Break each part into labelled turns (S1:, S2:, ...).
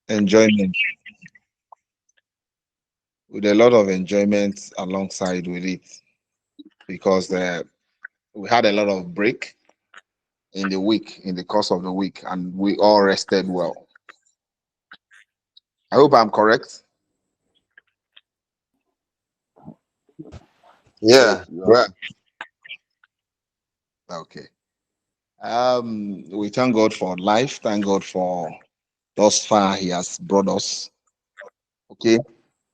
S1: enjoyment, with a lot of enjoyment alongside with it, because we had a lot of break in the week, in the course of the week, and we all rested well. I hope I'm correct.
S2: Yeah,
S1: Hope you are.
S2: well,
S1: Okay. We thank God for life. Thank God for thus far He has brought us. Okay.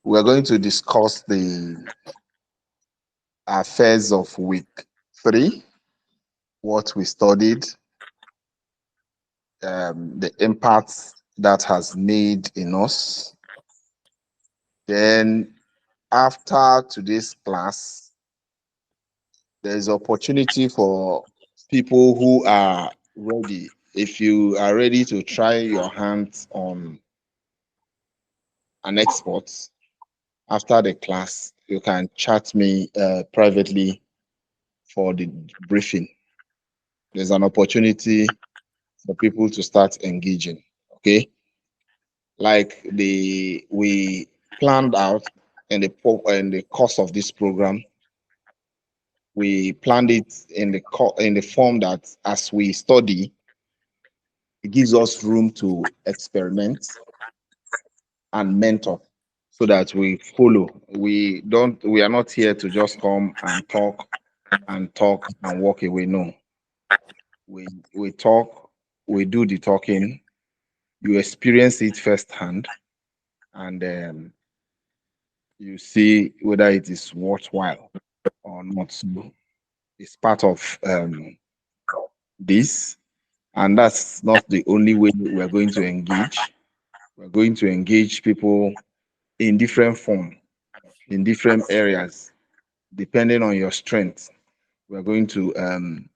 S1: We are going to discuss the affairs of week 3, what we studied, the impact that has made in us. Then, after today's class, there's opportunity for people who are ready. If you are ready to try your hands on an export after the class, you can chat me privately for the briefing. There's an opportunity for people to start engaging. Okay, like we planned out in the course of this program. We planned it in the form that as we study, it gives us room to experiment and mentor, so that we follow. We are not here to just come and talk and walk away. No, we talk, we do the talking, you experience it firsthand, and you see whether it is worthwhile or not. So it's part of this, and that's not the only way we're going to engage. We're going to engage people in different form, in different areas, depending on your strength. We're going to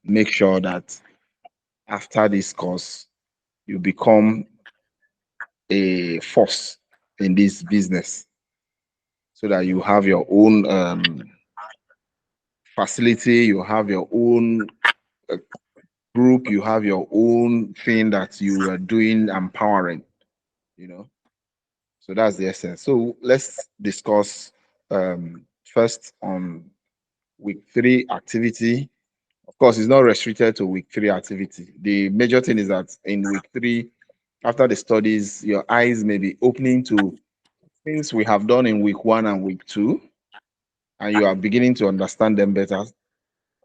S1: make sure that after this course, you become a force in this business, so that you have your own facility, you have your own uh, group, you have your own thing that you are doing, empowering, you know. So that's the essence. So let's discuss first on week 3 activity. Of course, it's not restricted to week 3 activity. The major thing is that in week 3, after the studies, your eyes may be opening to things we have done in week 1 and week 2, and you are beginning to understand them better.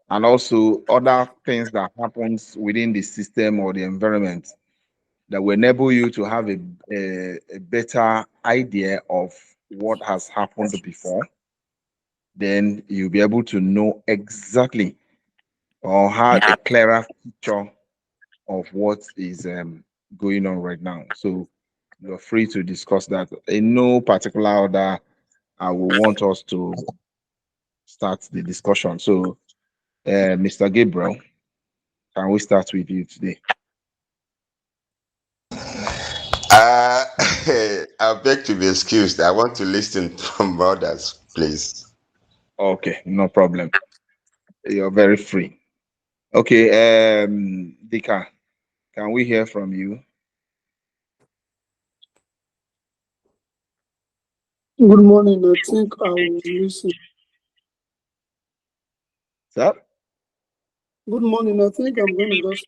S1: And also other things that happens within the system or the environment that will enable you to have a better idea of what has happened before. Then you'll be able to know exactly or have a clearer picture of what is going on right now. So you're free to discuss that. In no particular order, I will want us to start the discussion. So, Mr. Gabriel, can we start with you today?
S2: uh, I beg to be excused. I want to listen from others, please.
S1: Okay, no problem. You're very free. Okay, Dika, can we hear from you?
S3: Good morning. I think I will listen.
S1: Sir?
S3: Good morning. I think I'm going to just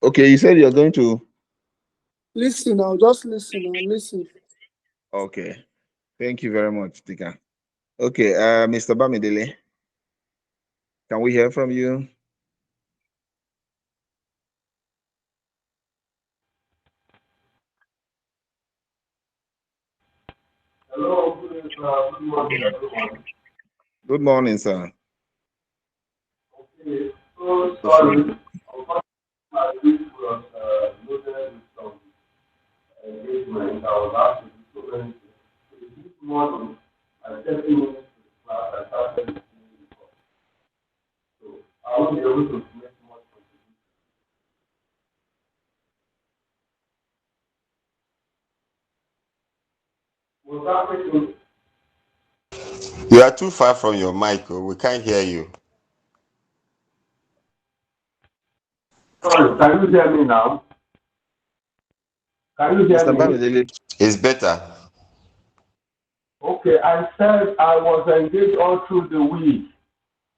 S1: Okay, you said you're going to.
S3: listen. I'll just listen. I'll listen.
S1: Okay, thank you very much, Dika. Okay, Mr. Bamidele, can we hear from you?
S4: Hello, good morning, everyone.
S1: Good morning, sir.
S4: Okay, so
S1: So free.
S4: sorry, my week was loaded with some engagement. I was asked to do so many things. So this morning, at 30 minutes to class, I started listening before. So I won't be able to make much contribution. Was that question?
S2: You are too far from your mic. Oh, we can't hear you.
S4: Sorry, can you hear me now? Can you hear
S1: Mr.
S4: me?
S1: Bamidele,
S2: It's better.
S4: Okay, I said I was engaged all through the week,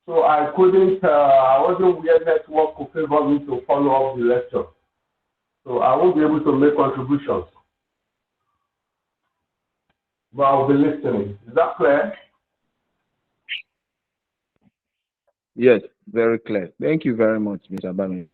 S4: so I couldn't, I wasn't where network could favor me to follow up the lecture. So I won't be able to make contributions, but I'll be listening. Is that clear?
S1: yes, very clear. Thank you very much, Mr. Bamidele.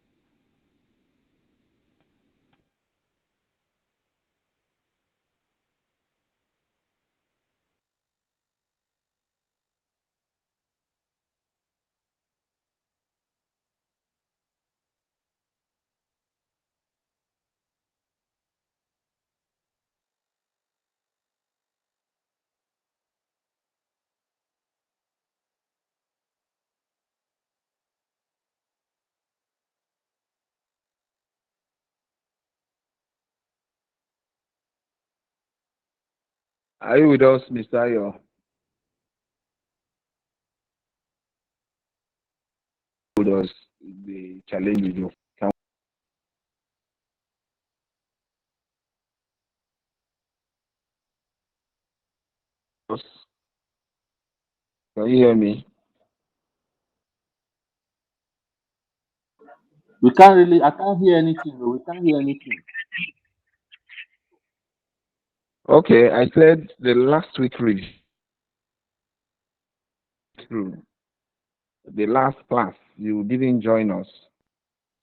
S1: Are you with us, Mr. Ayo? With us, the challenge with you. Can you hear me?
S5: We can't really. I can't hear anything. We can't hear anything.
S1: Okay, I said the last week read through the last class. You didn't join us,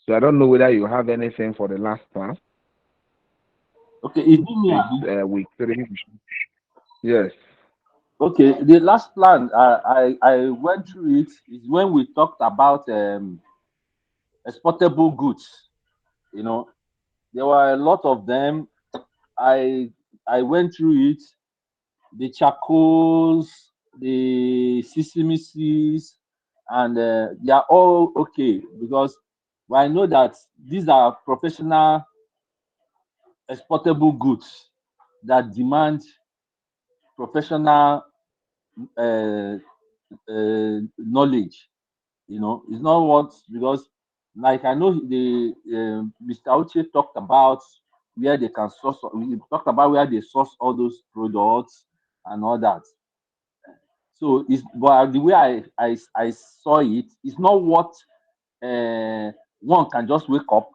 S1: so I don't know whether you have anything for the last class.
S5: Okay, is it me?
S1: This week 3. Yes.
S5: Okay, the last plan I went through it is when we talked about exportable goods. You know, there were a lot of them. I went through it. The charcoals, the sesame seeds, and they are all okay because I know that these are professional exportable goods that demand professional uh, knowledge. You know, it's not what because like I know the Mr. Uche talked about where they can source. We talked about where they source all those products and all that. So it's but the way I saw it, it's not what one can just wake up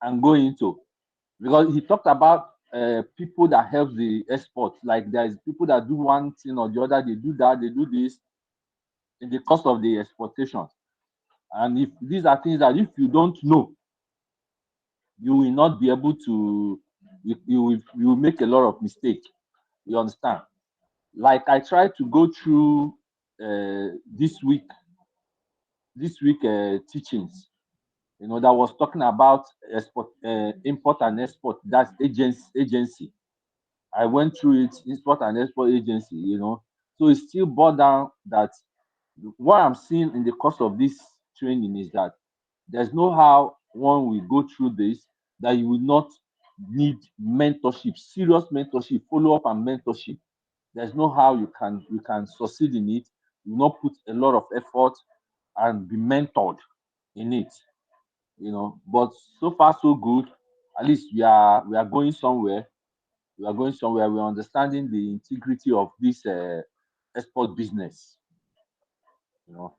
S5: and go into because he talked about people that help the export. Like there's people that do one thing or the other, they do that, they do this in the course of the exportation. And if these are things that if you don't know, you will not be able to you will make a lot of mistake. You understand? Like I tried to go through this week teachings, you know, that was talking about export, import and export. That's agency. I went through it, import and export agency. You know, so it's still boiled down that what I'm seeing in the course of this training is that there's no how one will go through this that you will not need mentorship, serious mentorship, follow up and mentorship. There's no how you can succeed in it. You not put a lot of effort and be mentored in it, you know. But so far so good. At least we are going somewhere. We are going somewhere. We're understanding the integrity of this export business, you know.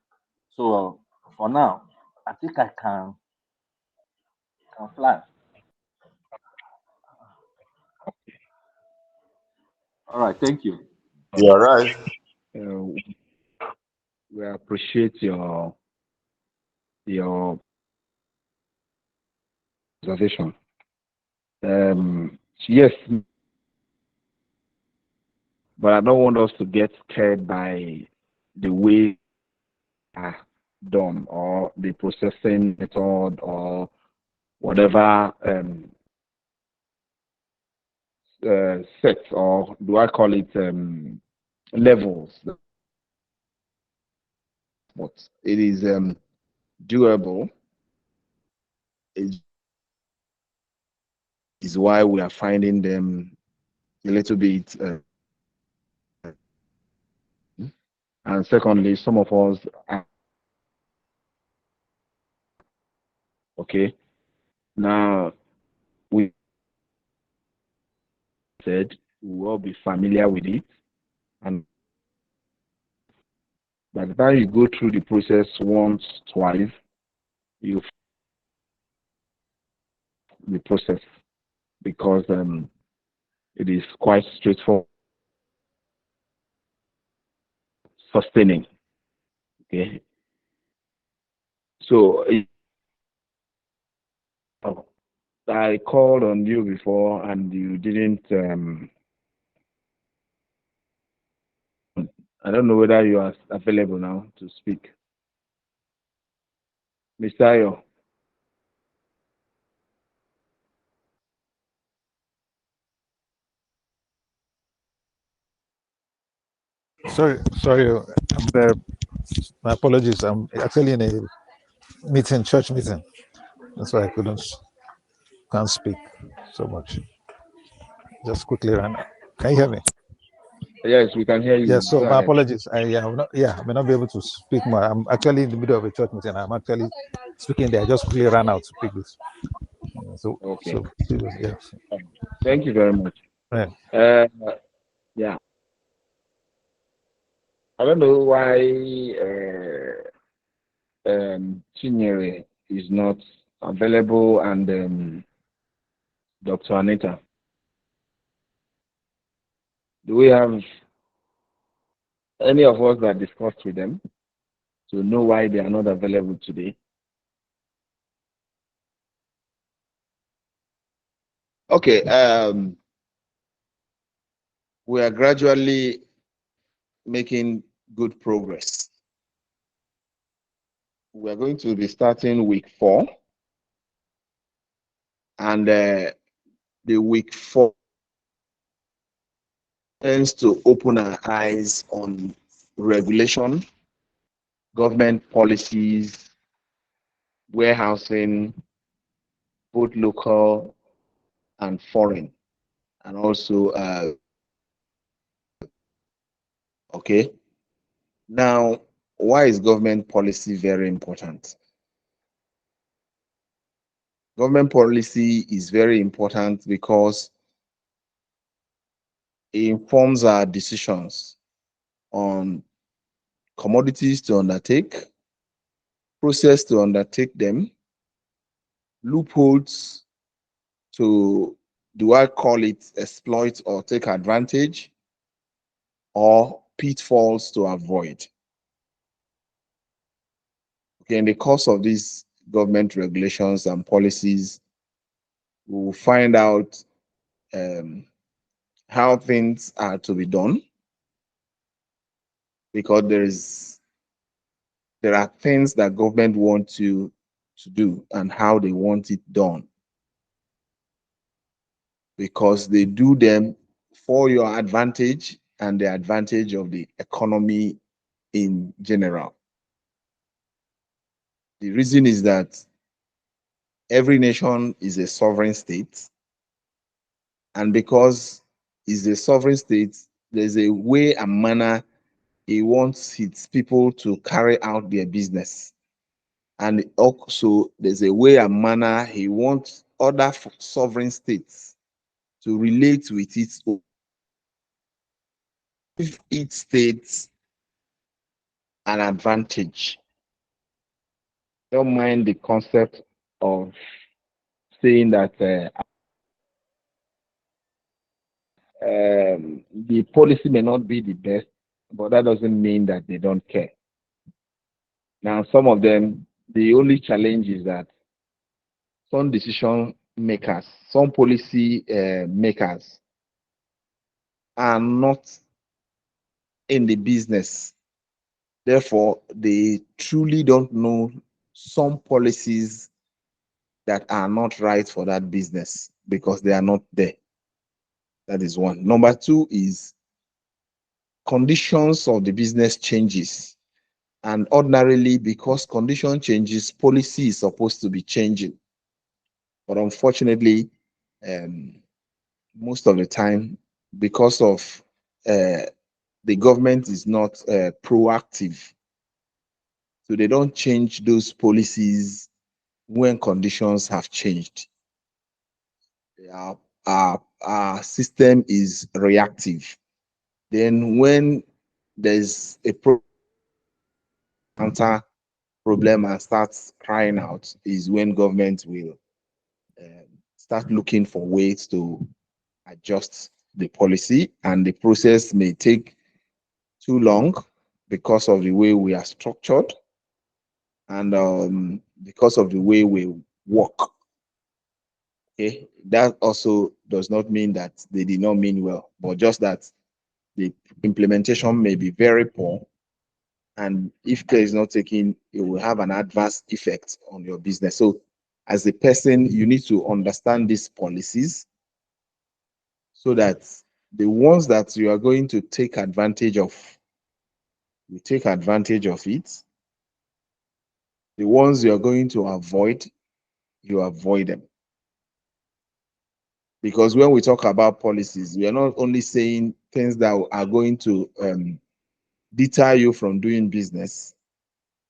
S5: So for now, I think I can fly. All right, thank you.
S2: You're right.
S1: Uh, we appreciate your observation. Yes, but I don't want us to get scared by the way are done or the processing method or whatever set, or do I call it levels. But it is doable. It is why we are finding them a little bit. And secondly, some of us are okay. Now we said, we will all be familiar with it. And by the time you go through the process once, twice, you the process because it is quite straightforward, sustaining. Okay, so I called on you before and you didn't. I don't know whether you are available now to speak, Mr. Ayo.
S6: Sorry. My apologies. I'm actually in a meeting, church meeting. That's why I can't speak so much. Just quickly run. Can you hear me?
S1: Yes, we can hear you.
S6: Yes. So
S1: Go
S6: my
S1: ahead.
S6: apologies. I may not be able to speak more. I'm actually in the middle of a church meeting. I'm actually speaking there. I just quickly ran out to pick this.
S1: Okay.
S6: Yes.
S1: Thank you very much.
S6: Yeah.
S1: Yeah. I don't know why Chinyere is not available and Dr. Anita. Do we have any of us that discussed with them to know why they are not available today? Okay. We are gradually making good progress. We are going to be starting week 4, and the week 4 tends to open our eyes on regulation, government policies, warehousing, both local and foreign, and also okay. Now, why is government policy very important? Government policy is very important because it informs our decisions on commodities to undertake, process to undertake them, loopholes to, do I call it exploit or take advantage, or pitfalls to avoid. Okay, in the course of these government regulations and policies, we will find out how things are to be done, because there are things that government wants you to do and how they want it done, because they do them for your advantage and the advantage of the economy in general. The reason is that every nation is a sovereign state, and because it's a sovereign state, there's a way and manner he wants its people to carry out their business. And also, there's a way and manner he wants other sovereign states to relate with its own. If each state an advantage, don't mind the concept of saying that the policy may not be the best, but that doesn't mean that they don't care. Now, some of them, the only challenge is that some decision makers, some policy makers are not in the business. Therefore, they truly don't know some policies that are not right for that business because they are not there. That is one. Number two is conditions of the business changes. And ordinarily, because condition changes, policy is supposed to be changing. But unfortunately, most of the time, because of the government is not proactive, so they don't change those policies when conditions have changed. our system is reactive. Then when there's a counter problem and starts crying out, is when government will start looking for ways to adjust the policy, and the process may take too long because of the way we are structured and because of the way we work. Okay, that also does not mean that they did not mean well, but just that the implementation may be very poor, and if care is not taken, it will have an adverse effect on your business. So, as a person, you need to understand these policies so that the ones that you are going to take advantage of, you take advantage of it. The ones you are going to avoid, you avoid them. Because when we talk about policies, we are not only saying things that are going to deter you from doing business.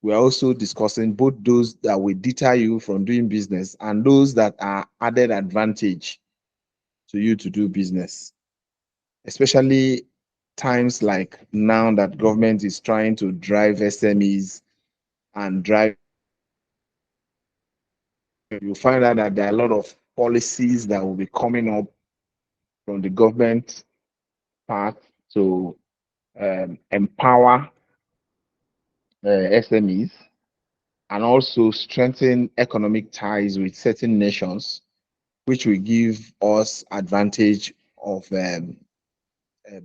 S1: We are also discussing both those that will deter you from doing business and those that are added advantage to you to do business. Especially times like now that government is trying to drive SMEs and drive, you find out that there are a lot of policies that will be coming up from the government part to empower SMEs and also strengthen economic ties with certain nations, which will give us advantage of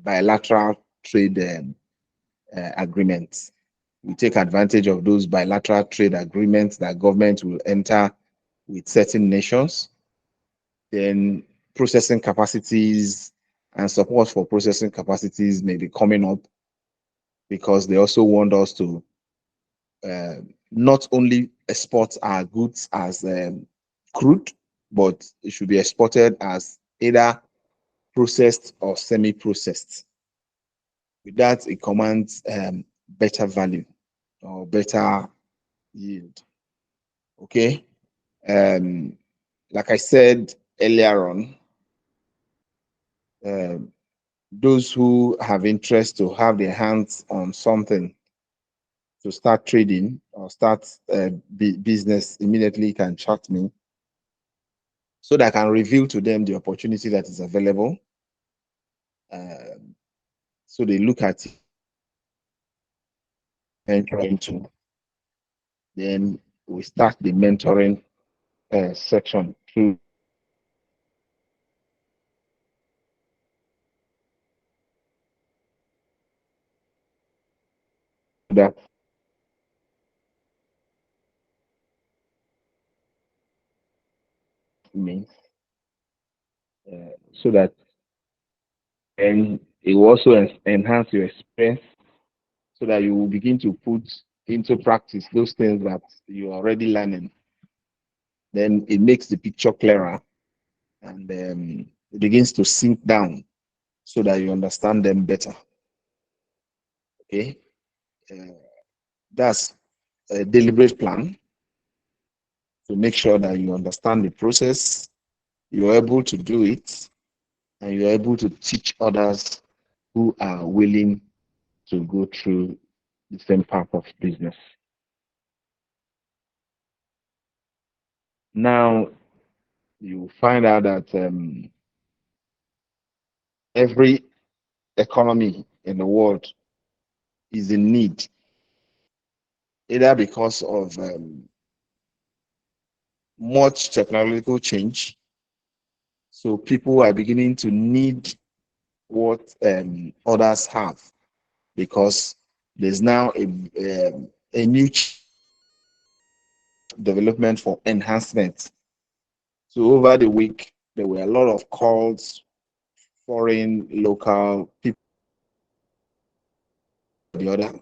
S1: bilateral trade agreements. We take advantage of those bilateral trade agreements that government will enter with certain nations. Then processing capacities and support for processing capacities may be coming up because they also want us to not only export our goods as crude, but it should be exported as either processed or semi-processed. With that, it commands better value or better yield. Okay. Like I said earlier on, those who have interest to have their hands on something to start trading or start business immediately can chat me so that I can reveal to them the opportunity that is available. So they look at it and try to. Then we start the mentoring section through that means so that and it will also enhance your experience so that you will begin to put into practice those things that you're already learning. Then it makes the picture clearer and it begins to sink down so that you understand them better. Okay, that's a deliberate plan to make sure that you understand the process, you're able to do it, and you're able to teach others who are willing to go through the same path of business. Now, you find out that every economy in the world is in need, either because of much technological change. So people are beginning to need what others have because there's now a new development for enhancement. So over the week, there were a lot of calls, foreign, local people, the other.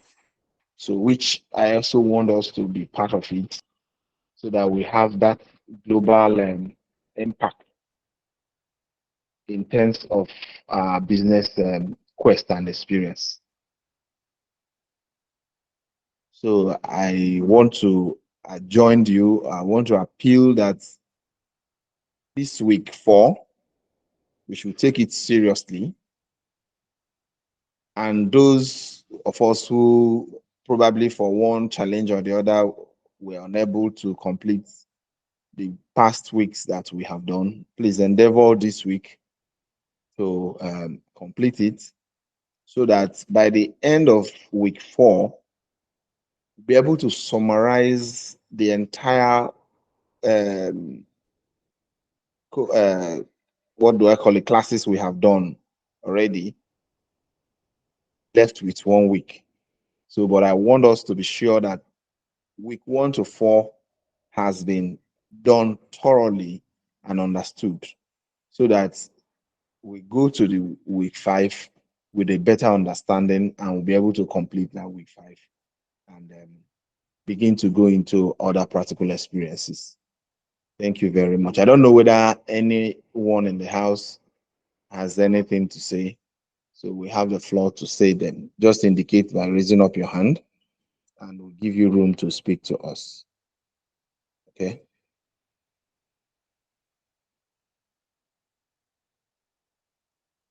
S1: So which I also want us to be part of it so that we have that global impact in terms of our business quest and experience. So I want to join you. I want to appeal that this week 4, we should take it seriously. And those of us who probably for one challenge or the other were unable to complete the past weeks that we have done, please endeavor this week to complete it so that by the end of week 4, we'll be able to summarize the entire what do I call it, classes we have done already, left with 1 week. So, but I want us to be sure that week 1 to 4 has been done thoroughly and understood so that we go to the week 5 with a better understanding and we'll be able to complete that week 5 and begin to go into other practical experiences. Thank you very much. I don't know whether anyone in the house has anything to say. So we have the floor to say them. Just indicate by raising up your hand and we'll give you room to speak to us. Okay.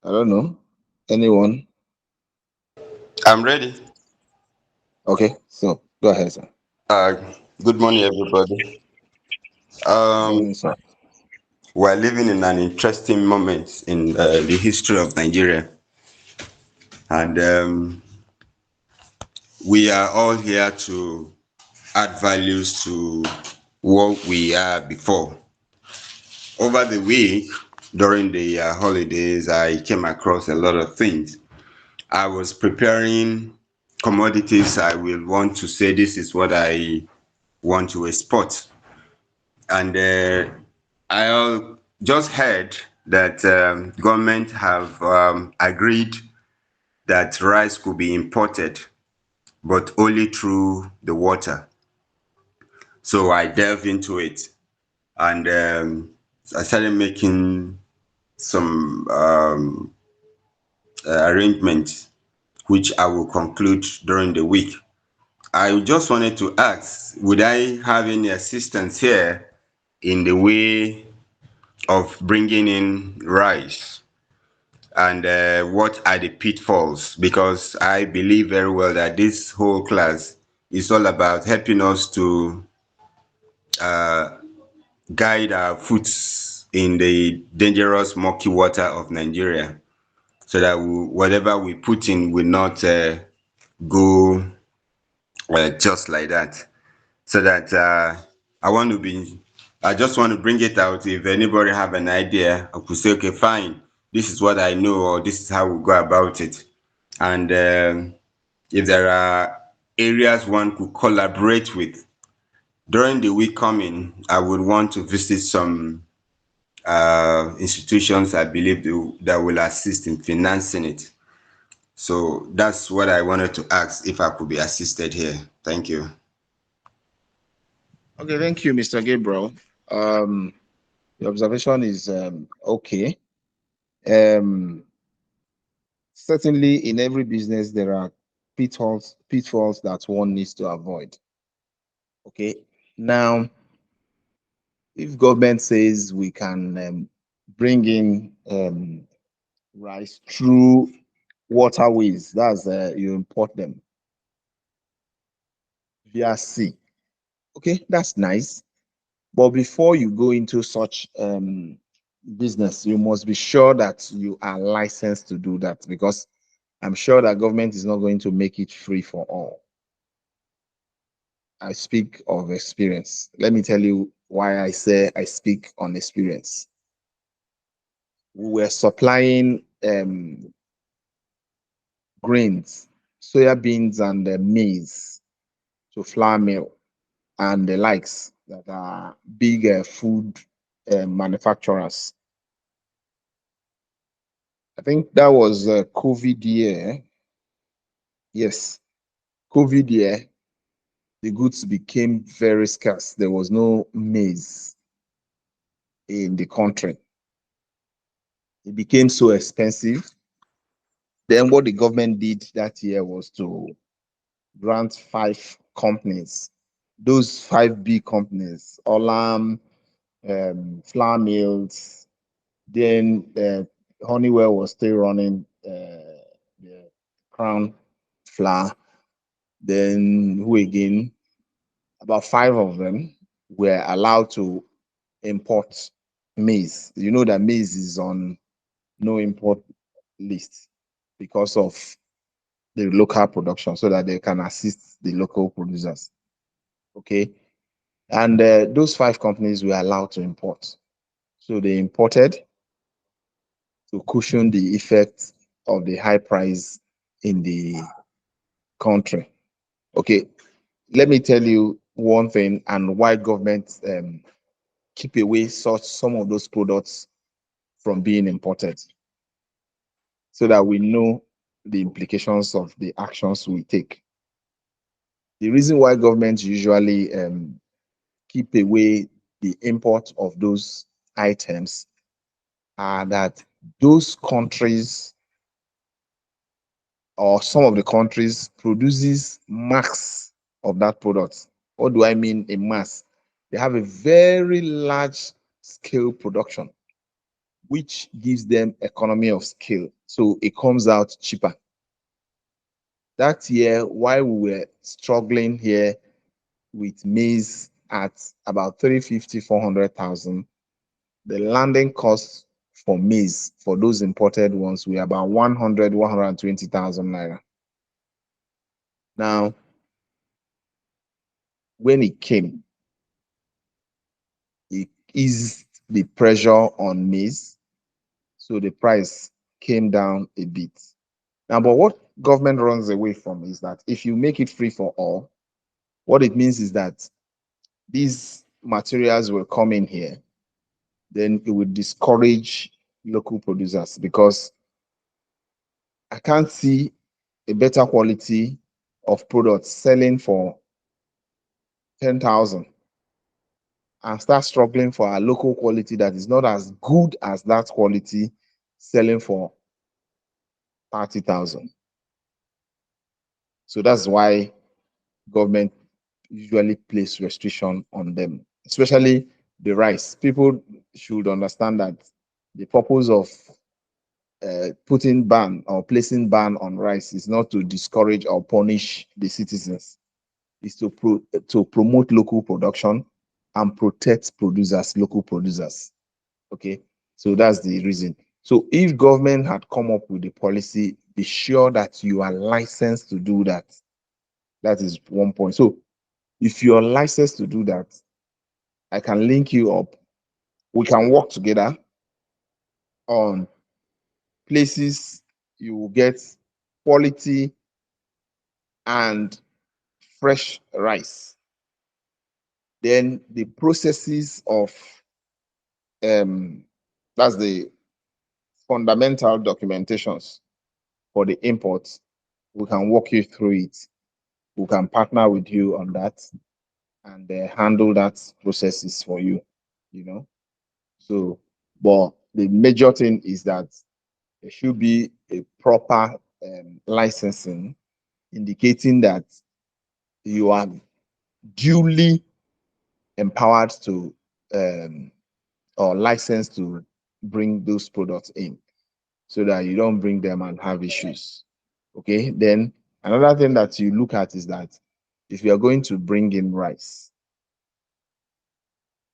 S1: I don't know. Anyone?
S2: I'm ready.
S1: Okay, so go ahead, sir.
S2: Uh, Good morning, everybody.
S1: Morning, sir.
S2: We're living in an interesting moment in the history of Nigeria, and we are all here to add values to what we are before. Over the week, during the holidays, I came across a lot of things. I was preparing commodities. I will want to say this is what I want to export. And I just heard that government have agreed that rice could be imported, but only through the water. So I delved into it, and I started making some arrangements, which I will conclude during the week. I just wanted to ask, would I have any assistance here in the way of bringing in rice? And what are the pitfalls? Because I believe very well that this whole class is all about helping us to guide our foots in the dangerous murky water of Nigeria, so that whatever we put in will not go just like that. So that I just want to bring it out. If anybody have an idea, I could say, okay, fine, this is what I know, or this is how we go about it. And if there are areas one could collaborate with during the week coming, I would want to visit some institutions I believe that will assist in financing it. So that's what I wanted to ask, if I could be assisted here. Thank you.
S1: Okay, thank you, Mr. Gabriel. Your observation is okay. Certainly, in every business, there are pitfalls that one needs to avoid. Okay, now, if government says we can bring in rice through waterways, that's you import them via sea. Okay, that's nice. But before you go into such business, you must be sure that you are licensed to do that, because I'm sure that government is not going to make it free for all. I speak of experience. Let me tell you why I say I speak on experience. We were supplying grains, soya beans and maize to flour mill and the likes that are big food manufacturers. I think that was COVID year. Yes, COVID year, the goods became very scarce. There was no maize in the country. It became so expensive. Then what the government did that year was to grant 5 companies. Those 5 big companies, Olam, flour mills, then Honeywell was still running the Crown flour. Then who again? About 5 of them were allowed to import maize. You know that maize is on no import list because of the local production, so that they can assist the local producers. Okay. And those 5 companies were allowed to import. So they imported to cushion the effect of the high price in the country. Okay. Let me tell you one thing and why government keep away some of those products from being imported, so that we know the implications of the actions we take. The reason why governments usually keep away the import of those items are that those countries, or some of the countries, produces mass of that product. What do I mean a mass? They have a very large scale production, which gives them economy of scale. So it comes out cheaper. That year, while we were struggling here with maize at about 350, 400,000, the landing cost for maize for those imported ones were about 100, 120,000 naira. Now, when it came, it eased the pressure on maize, so the price came down a bit. Now, but what government runs away from is that if you make it free for all, what it means is that these materials will come in here, then it would discourage local producers, because I can't see a better quality of products selling for 10,000 and start struggling for a local quality that is not as good as that quality selling for 30,000. So that's why government usually place restriction on them, especially the rice. People should understand that the purpose of putting ban or placing ban on rice is not to discourage or punish the citizens. It's to promote local production and protect producers, local producers. Okay, so that's the reason. So if government had come up with a policy, be sure that you are licensed to do that. That is one point. So if you're licensed to do that, I can link you up. We can work together on places you will get quality and fresh rice. Then the processes of that's the fundamental documentations for the imports. We can walk you through it. We can partner with you on that and handle that processes for you, you know. So, but the major thing is that there should be a proper licensing indicating that you are duly empowered to or licensed to bring those products in, so that you don't bring them and have issues. Okay. Then another thing that you look at is that if you are going to bring in rice,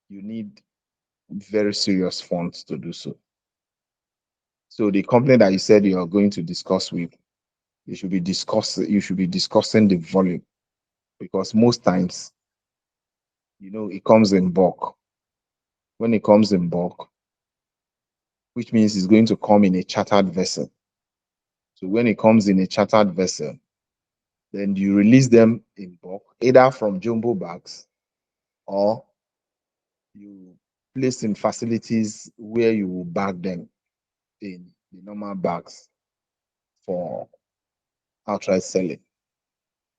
S1: you need very serious funds to do so. So the company that you said you are going to discuss with, you should be discussing the volume, because most times, it comes in bulk. When it comes in bulk, which means it's going to come in a chartered vessel. So when it comes in a chartered vessel, then you release them in bulk, either from jumbo bags, or you place in facilities where you will bag them in the normal bags for outright selling.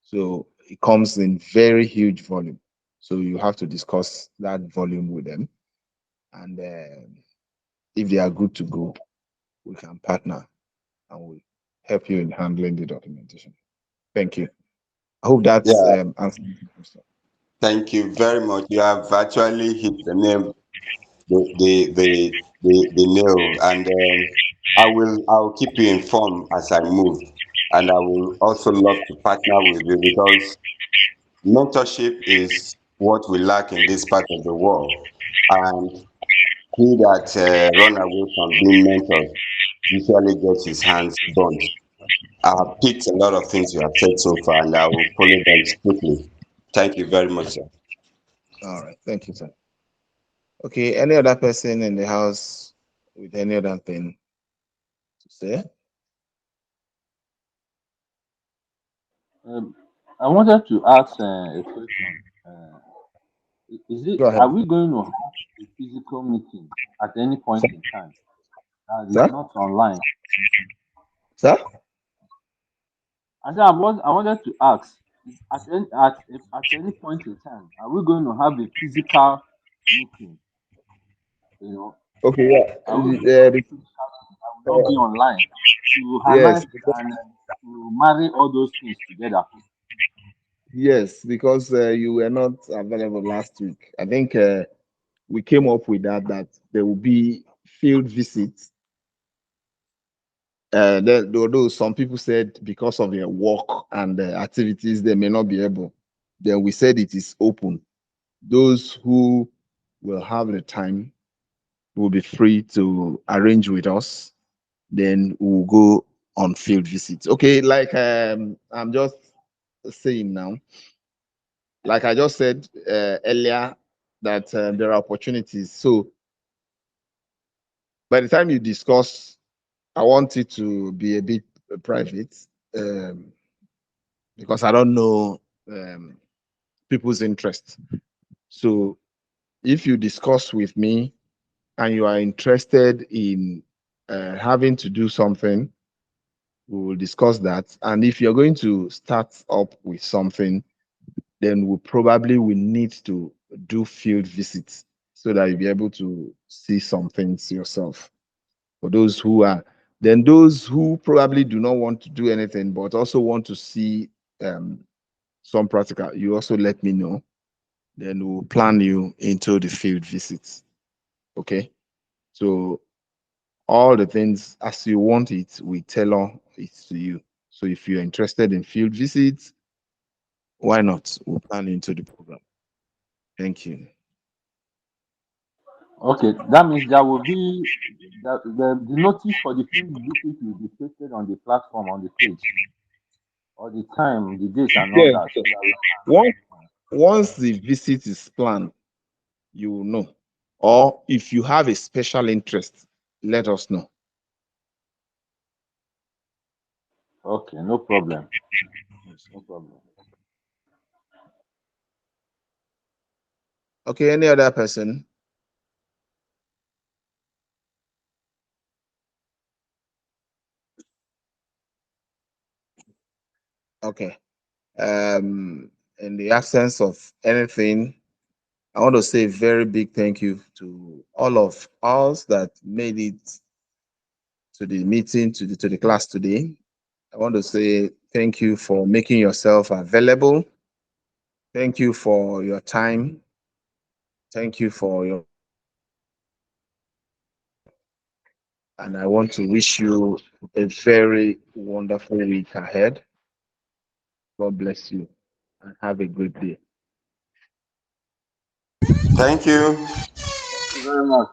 S1: So it comes in very huge volume. So you have to discuss that volume with them. And if they are good to go, we can partner and we'll help you in handling the documentation. Thank you. I hope that's
S2: Yeah,
S1: answered the question.
S2: thank you very much. You have actually hit the name, the nail, and I'll keep you informed as I move, and I will also love to partner with you because mentorship is what we lack in this part of the world, and he that run away from being mentored usually gets his hands burnt. I have picked a lot of things you have said so far, and I will follow them strictly. Thank you very much, sir.
S1: All right. Thank you, sir. Okay. Any other person in the house with any other thing to say?
S5: I wanted to ask a question. Is it
S1: Go ahead.
S5: are we going to have a physical meeting at any point in time? It's
S1: Sir?
S5: not online.
S1: Sir?
S5: I wanted to ask, at any point in time, are we going to have a physical meeting? You know,
S1: Okay. Yeah.
S5: are we going to have a physical meeting that will not be
S1: Uh,
S5: online to
S1: yes.
S5: harness and to marry all those things together?
S1: Yes, because you were not available last week. I think we came up with that there will be field visits. Although some people said because of their work and activities they may not be able, then we said it is open. Those who will have the time will be free to arrange with us. Then we'll go on field visits. Okay, like I'm just saying now, like I just said earlier, that there are opportunities. So by the time you discuss, I want it to be a bit private, um, because I don't know um, people's interest. So if you discuss with me and you are interested in having to do something, we will discuss that. And if you're going to start up with something, then we probably will need to do field visits so that you'll be able to see some things yourself. For those who are, then those who probably do not want to do anything but also want to see um, some practical, you also let me know. Then we'll plan you into the field visits. Okay. So all the things as you want it, we tailor it to you. So if you're interested in field visits, why not? We'll plan into the program. Thank you.
S5: Okay, that means there will be the notice for the field visit will be posted on the platform on the page, or the time, the date, and all
S1: Yes.
S5: that. So that we
S1: Once once the visit is planned, you will know. Or if you have a special interest, let us know.
S5: okay, no problem. No problem.
S1: Okay, any other person? Okay. In the absence of anything, I want to say a very big thank you to all of us that made it to the meeting, to the class today. I want to say thank you for making yourself available. Thank you for your time. Thank you for your, and I want to wish you a very wonderful week ahead. God bless you and have a good day.
S2: Thank you.
S5: Thank you very much.